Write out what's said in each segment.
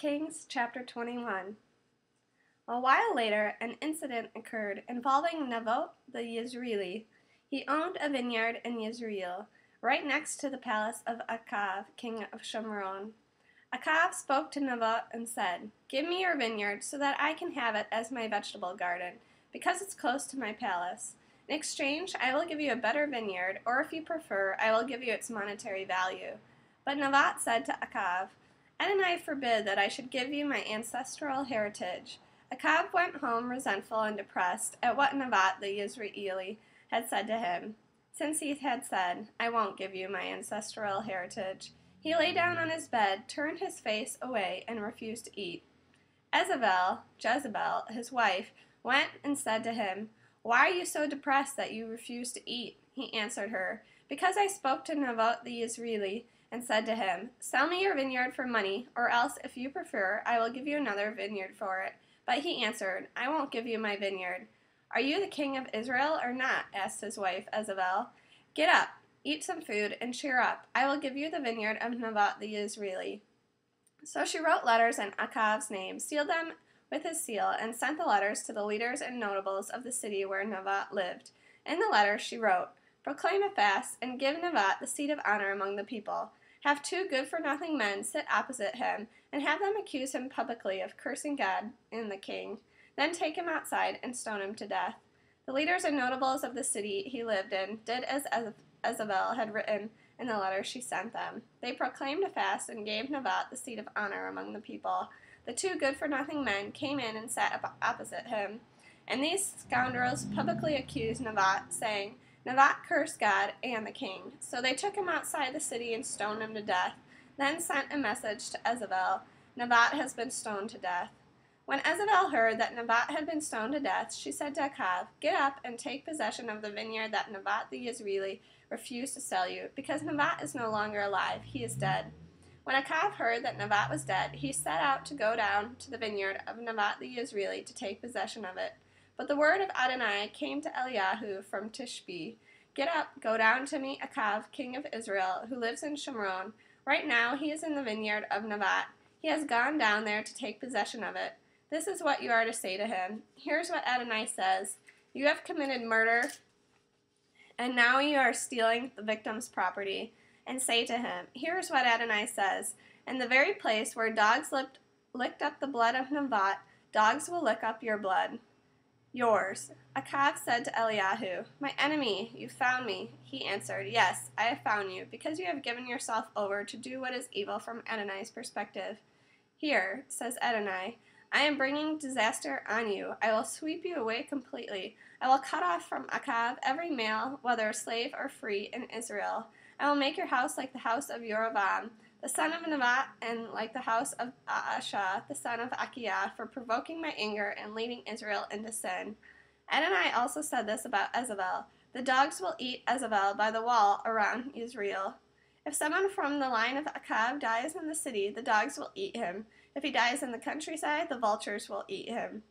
Kings chapter 21. A while later, an incident occurred involving Naboth the Yezreeli. He owned a vineyard in Yezreel, right next to the palace of Achav, king of Shomron. Achav spoke to Naboth and said, "Give me your vineyard so that I can have it as my vegetable garden, because it's close to my palace. In exchange, I will give you a better vineyard, or if you prefer, I will give you its monetary value." But Naboth said to Achav, "Adonai forbid that I should give you my ancestral heritage." Achav went home resentful and depressed at what Naboth the Yezreeli had said to him. Since he had said, "I won't give you my ancestral heritage," he lay down on his bed, turned his face away, and refused to eat. Jezebel, his wife, went and said to him, "Why are you so depressed that you refuse to eat?" He answered her, "Because I spoke to Naboth the Yezreeli and said to him, 'Sell me your vineyard for money, or else, if you prefer, I will give you another vineyard for it.' But he answered, 'I won't give you my vineyard.'" "Are you the king of Israel or not?" asked his wife Jezebel. "Get up, eat some food, and cheer up. I will give you the vineyard of Naboth the Yezreeli." So she wrote letters in Achav's name, sealed them with his seal, and sent the letters to the leaders and notables of the city where Naboth lived. In the letters she wrote, "Proclaim a fast, and give Naboth the seat of honor among the people. Have two good-for-nothing men sit opposite him, and have them accuse him publicly of cursing God and the king. Then take him outside and stone him to death." The leaders and notables of the city he lived in did as Jezebel had written in the letter she sent them. They proclaimed a fast and gave Naboth the seat of honor among the people. The two good-for-nothing men came in and sat opposite him. And these scoundrels publicly accused Naboth, saying, "Naboth cursed God and the king." So they took him outside the city and stoned him to death, then sent a message to Jezebel, "Naboth has been stoned to death." When Jezebel heard that Naboth had been stoned to death, she said to Achav, "Get up and take possession of the vineyard that Naboth the Yezreeli refused to sell you, because Naboth is no longer alive, he is dead." When Achav heard that Naboth was dead, he set out to go down to the vineyard of Naboth the Yezreeli to take possession of it. But the word of Adonai came to Eliyahu from Tishbe, "Get up, go down to meet Achav, king of Israel, who lives in Shomron. Right now he is in the vineyard of Naboth. He has gone down there to take possession of it. This is what you are to say to him. Here's what Adonai says. You have committed murder, and now you are stealing the victim's property. And say to him, here's what Adonai says. In the very place where dogs licked up the blood of Naboth, dogs will lick up your blood. Yours." Achav said to Eliyahu, "My enemy, you found me." He answered, "Yes, I have found you, because you have given yourself over to do what is evil from Adonai's perspective. Here," says Adonai, "I am bringing disaster on you. I will sweep you away completely. I will cut off from Achav every male, whether slave or free, in Israel. I will make your house like the house of Yerovam, the son of Naboth, and like the house of Baasha, the son of Achiah, for provoking my anger and leading Israel into sin." Adonai also said this about Jezebel. "The dogs will eat Jezebel by the wall around Israel. If someone from the line of Achav dies in the city, the dogs will eat him. If he dies in the countryside, the vultures will eat him."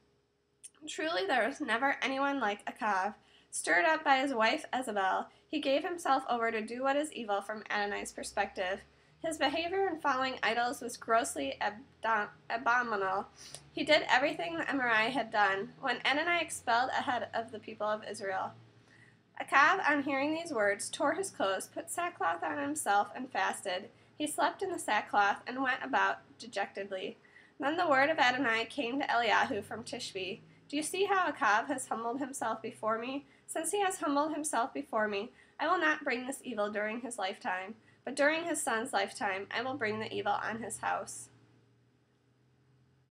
Truly there was never anyone like Achav. Stirred up by his wife Jezebel, he gave himself over to do what is evil from Adonai's perspective. His behavior in following idols was grossly abominable. He did everything the Amorite had done when Adonai expelled ahead of the people of Israel. Achav, on hearing these words, tore his clothes, put sackcloth on himself, and fasted. He slept in the sackcloth and went about dejectedly. Then the word of Adonai came to Eliyahu from Tishbe. "Do you see how Achav has humbled himself before me? Since he has humbled himself before me, I will not bring this evil during his lifetime, but during his son's lifetime I will bring the evil on his house."